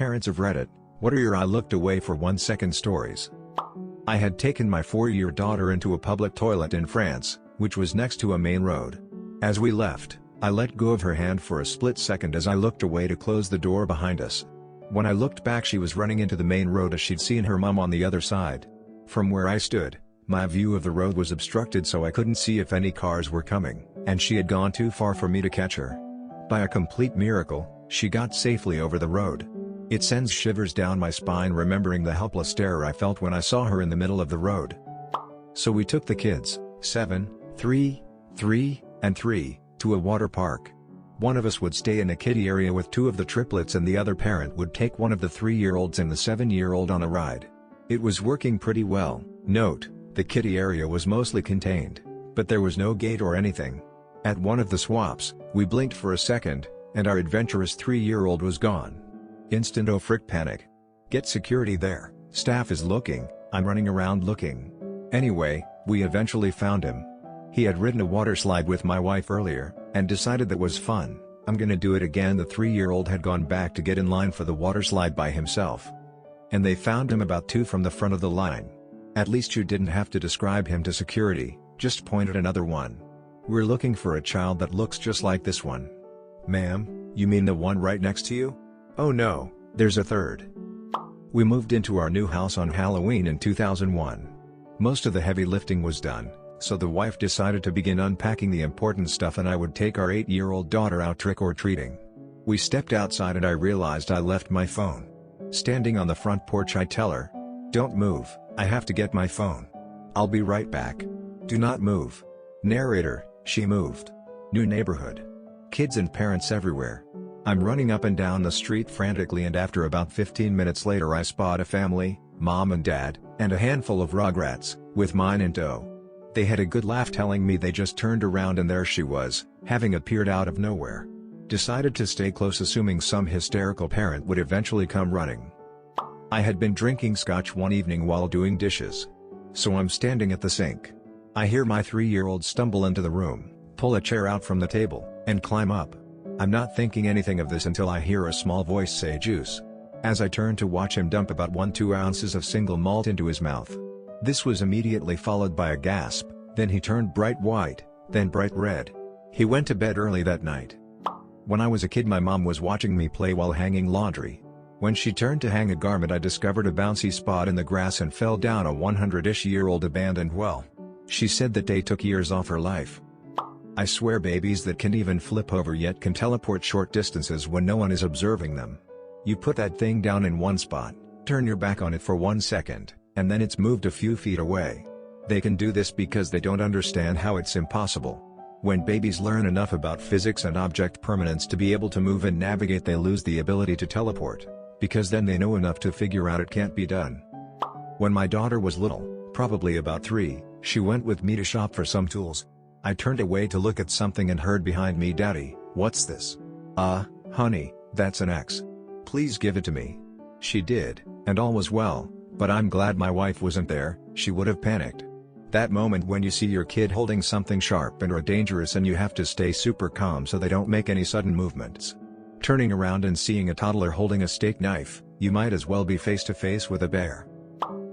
Parents of Reddit, what are your I looked away for 1 second stories? I had taken my 4-year daughter into a public toilet in France, which was next to a main road. As we left, I let go of her hand for a split second as I looked away to close the door behind us. When I looked back, she was running into the main road as she'd seen her mom on the other side. From where I stood, my view of the road was obstructed, so I couldn't see if any cars were coming, and she had gone too far for me to catch her. By a complete miracle, she got safely over the road. It sends shivers down my spine remembering the helpless terror I felt when I saw her in the middle of the road. So we took the kids, 7, 3, 3, and 3, to a water park. One of us would stay in a kiddie area with 2 of the triplets, and the other parent would take one of the 3-year-olds and the 7-year-old on a ride. It was working pretty well. Note, the kiddie area was mostly contained, but there was no gate or anything. At one of the swaps, we blinked for a second, and our adventurous 3-year-old was gone. Instant oh frick panic. Get security there, staff is looking, I'm running around looking. Anyway, we eventually found him. He had ridden a water slide with my wife earlier, and decided that was fun. I'm gonna do it again. The 3-year-old had gone back to get in line for the water slide by himself. And they found him about 2 from the front of the line. At least you didn't have to describe him to security, just point at another one. We're looking for a child that looks just like this one. Ma'am, you mean the one right next to you? Oh no, there's a third. We moved into our new house on Halloween in 2001. Most of the heavy lifting was done, so the wife decided to begin unpacking the important stuff, and I would take our 8-year-old daughter out trick-or-treating. We stepped outside and I realized I left my phone. Standing on the front porch, I tell her, "Don't move, I have to get my phone. I'll be right back." Do not move. Narrator, she moved. New neighborhood. Kids and parents everywhere. I'm running up and down the street frantically, and after about 15 minutes later I spot a family, mom and dad, and a handful of rugrats, with mine in tow. They had a good laugh telling me they just turned around and there she was, having appeared out of nowhere. Decided to stay close, assuming some hysterical parent would eventually come running. I had been drinking scotch one evening while doing dishes. So I'm standing at the sink. I hear my 3-year-old stumble into the room, pull a chair out from the table, and climb up. I'm not thinking anything of this until I hear a small voice say juice. As I turn to watch him dump about 1-2 ounces of single malt into his mouth. This was immediately followed by a gasp, then he turned bright white, then bright red. He went to bed early that night. When I was a kid, my mom was watching me play while hanging laundry. When she turned to hang a garment, I discovered a bouncy spot in the grass and fell down a 100-ish-year-old abandoned well. She said that day took years off her life. I swear babies that can even flip over yet can teleport short distances when no one is observing them. You put that thing down in one spot, turn your back on it for 1 second, and then it's moved a few feet away. They can do this because they don't understand how it's impossible. When babies learn enough about physics and object permanence to be able to move and navigate, they lose the ability to teleport, because then they know enough to figure out it can't be done. When my daughter was little, probably about 3, she went with me to shop for some tools. I turned away to look at something and heard behind me, "Daddy, what's this?" Honey, that's an X. Please give it to me." She did, and all was well, but I'm glad my wife wasn't there. She would have panicked. That moment when you see your kid holding something sharp and or dangerous and you have to stay super calm so they don't make any sudden movements. Turning around and seeing a toddler holding a steak knife, you might as well be face to face with a bear.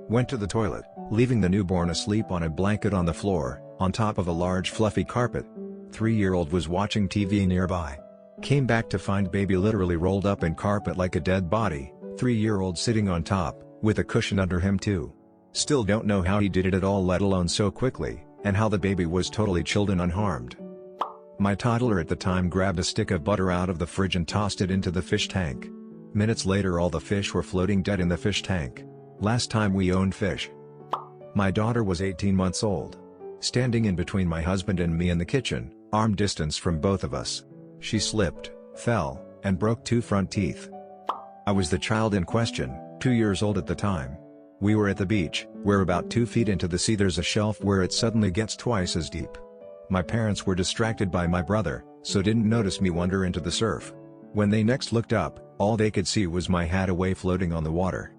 Went to the toilet, leaving the newborn asleep on a blanket on the floor, on top of a large fluffy carpet. 3-year-old was watching TV nearby. Came back to find baby literally rolled up in carpet like a dead body, 3-year-old sitting on top, with a cushion under him too. Still don't know how he did it at all, let alone so quickly, and how the baby was totally chilled and unharmed. My toddler at the time grabbed a stick of butter out of the fridge and tossed it into the fish tank. Minutes later all the fish were floating dead in the fish tank. Last time we owned fish. My daughter was 18 months old. Standing in between my husband and me in the kitchen, arm distance from both of us. She slipped, fell, and broke 2 front teeth. I was the child in question, 2 years old at the time. We were at the beach, where about 2 feet into the sea there's a shelf where it suddenly gets twice as deep. My parents were distracted by my brother, so didn't notice me wander into the surf. When they next looked up, all they could see was my hat away floating on the water.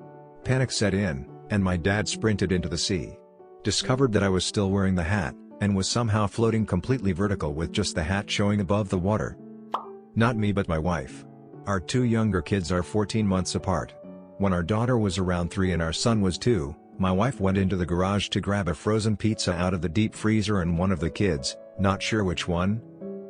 Panic set in, and my dad sprinted into the sea. Discovered that I was still wearing the hat, and was somehow floating completely vertical with just the hat showing above the water. Not me but my wife. Our two younger kids are 14 months apart. When our daughter was around 3 and our son was 2, my wife went into the garage to grab a frozen pizza out of the deep freezer, and one of the kids, not sure which one,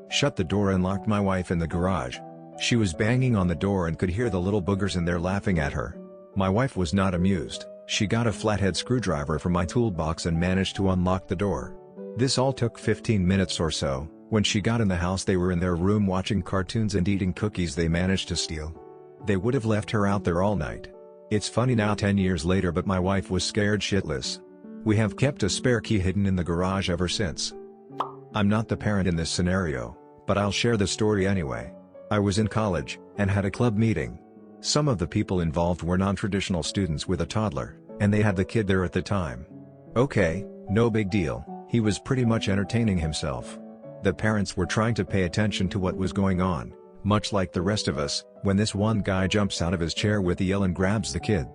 shut the door and locked my wife in the garage. She was banging on the door and could hear the little boogers in there laughing at her. My wife was not amused. She got a flathead screwdriver from my toolbox and managed to unlock the door. This all took 15 minutes or so. When she got in the house, they were in their room watching cartoons and eating cookies they managed to steal. They would have left her out there all night. It's funny now 10 years later, but my wife was scared shitless. We have kept a spare key hidden in the garage ever since. I'm not the parent in this scenario, but I'll share the story anyway. I was in college, and had a club meeting. Some of the people involved were non-traditional students with a toddler, and they had the kid there at the time. Okay, no big deal, he was pretty much entertaining himself. The parents were trying to pay attention to what was going on, much like the rest of us, when this one guy jumps out of his chair with a yell and grabs the kid.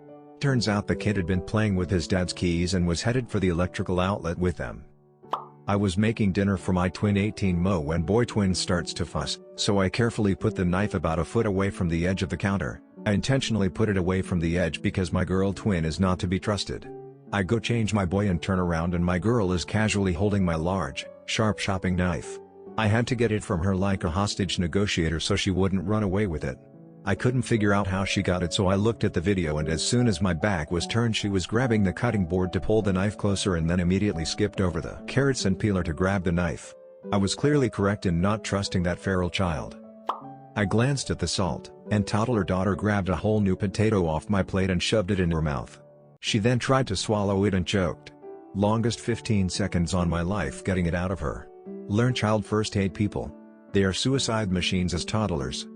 Turns out the kid had been playing with his dad's keys and was headed for the electrical outlet with them. I was making dinner for my twin 18-mo when boy twin starts to fuss, so I carefully put the knife about a foot away from the edge of the counter. I intentionally put it away from the edge because my girl twin is not to be trusted. I go change my boy and turn around, and my girl is casually holding my large, sharp shopping knife. I had to get it from her like a hostage negotiator so she wouldn't run away with it. I couldn't figure out how she got it, so I looked at the video, and as soon as my back was turned, she was grabbing the cutting board to pull the knife closer and then immediately skipped over the carrots and peeler to grab the knife. I was clearly correct in not trusting that feral child. I glanced at the salt, and toddler daughter grabbed a whole new potato off my plate and shoved it in her mouth. She then tried to swallow it and choked. Longest 15 seconds on my life getting it out of her. Learn child first aid, people. They are suicide machines as toddlers.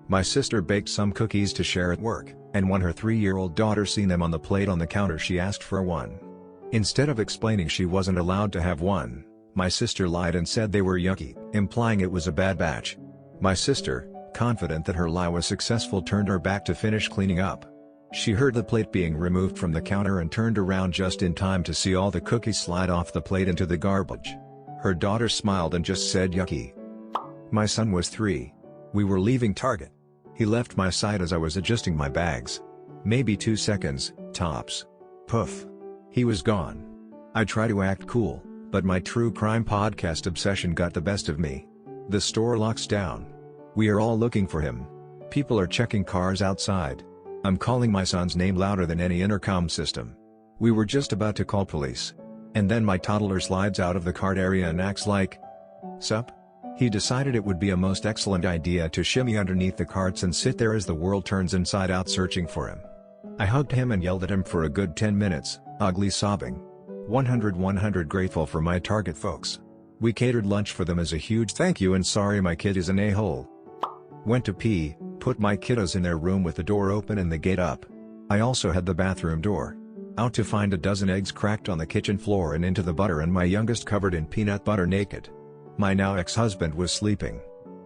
My sister baked some cookies to share at work, and when her 3-year-old daughter seen them on the plate on the counter, she asked for one. Instead of explaining she wasn't allowed to have one, my sister lied and said they were yucky, implying it was a bad batch. My sister, confident that her lie was successful, turned her back to finish cleaning up. She heard the plate being removed from the counter and turned around just in time to see all the cookies slide off the plate into the garbage. Her daughter smiled and just said yucky. My son was 3. We were leaving Target. He left my side as I was adjusting my bags. Maybe 2 seconds, tops. Poof. He was gone. I try to act cool, but my true crime podcast obsession got the best of me. The store locks down. We are all looking for him. People are checking cars outside. I'm calling my son's name louder than any intercom system. We were just about to call police. And then my toddler slides out of the cart area and acts like, "Sup?" He decided it would be a most excellent idea to shimmy underneath the carts and sit there as the world turns inside out searching for him. I hugged him and yelled at him for a good 10 minutes, ugly sobbing. 100 grateful for my Target folks. We catered lunch for them as a huge thank you, and sorry my kid is an a-hole. Went to pee, put my kiddos in their room with the door open and the gate up. I also had the bathroom door out to find a dozen eggs cracked on the kitchen floor and into the butter, and my youngest covered in peanut butter naked. My now ex-husband was sleeping.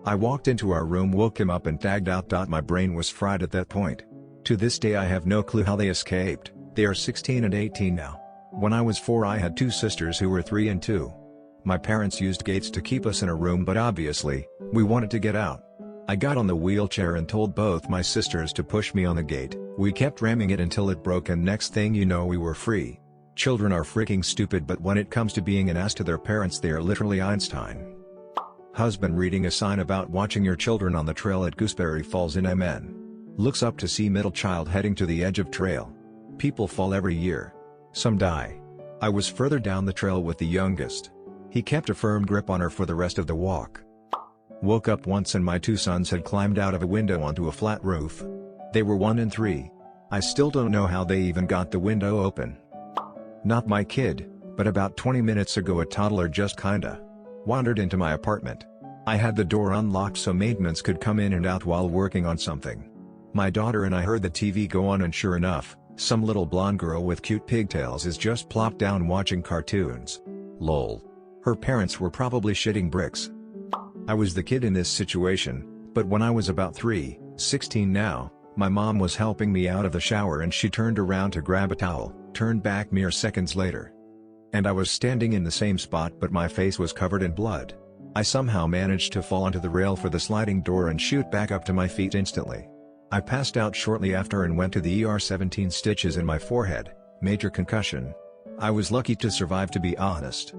I walked into our room, woke him up and tagged out. My brain was fried at that point. To this day I have no clue how they escaped. They are 16 and 18 now. When I was 4 I had 2 sisters who were 3 and 2. My parents used gates to keep us in a room, but obviously, we wanted to get out. I got on the wheelchair and told both my sisters to push me on the gate. We kept ramming it until it broke, and next thing you know we were free. Children are freaking stupid, but when it comes to being an ass to their parents, they are literally Einstein. Husband reading a sign about watching your children on the trail at Gooseberry Falls in MN. Looks up to see middle child heading to the edge of trail. People fall every year. Some die. I was further down the trail with the youngest. He kept a firm grip on her for the rest of the walk. Woke up once and my 2 sons had climbed out of a window onto a flat roof. They were 1 and 3. I still don't know how they even got the window open. Not my kid, but about 20 minutes ago a toddler just kinda wandered into my apartment. I had the door unlocked so maintenance could come in and out while working on something. My daughter and I heard the TV go on, and sure enough, some little blonde girl with cute pigtails is just plopped down watching cartoons. Lol. Her parents were probably shitting bricks. I was the kid in this situation, but when I was about 3, 16 now, my mom was helping me out of the shower and she turned around to grab a towel, turned back mere seconds later. And I was standing in the same spot, but my face was covered in blood. I somehow managed to fall onto the rail for the sliding door and shoot back up to my feet instantly. I passed out shortly after and went to the ER. 17 stitches in my forehead, major concussion. I was lucky to survive, to be honest.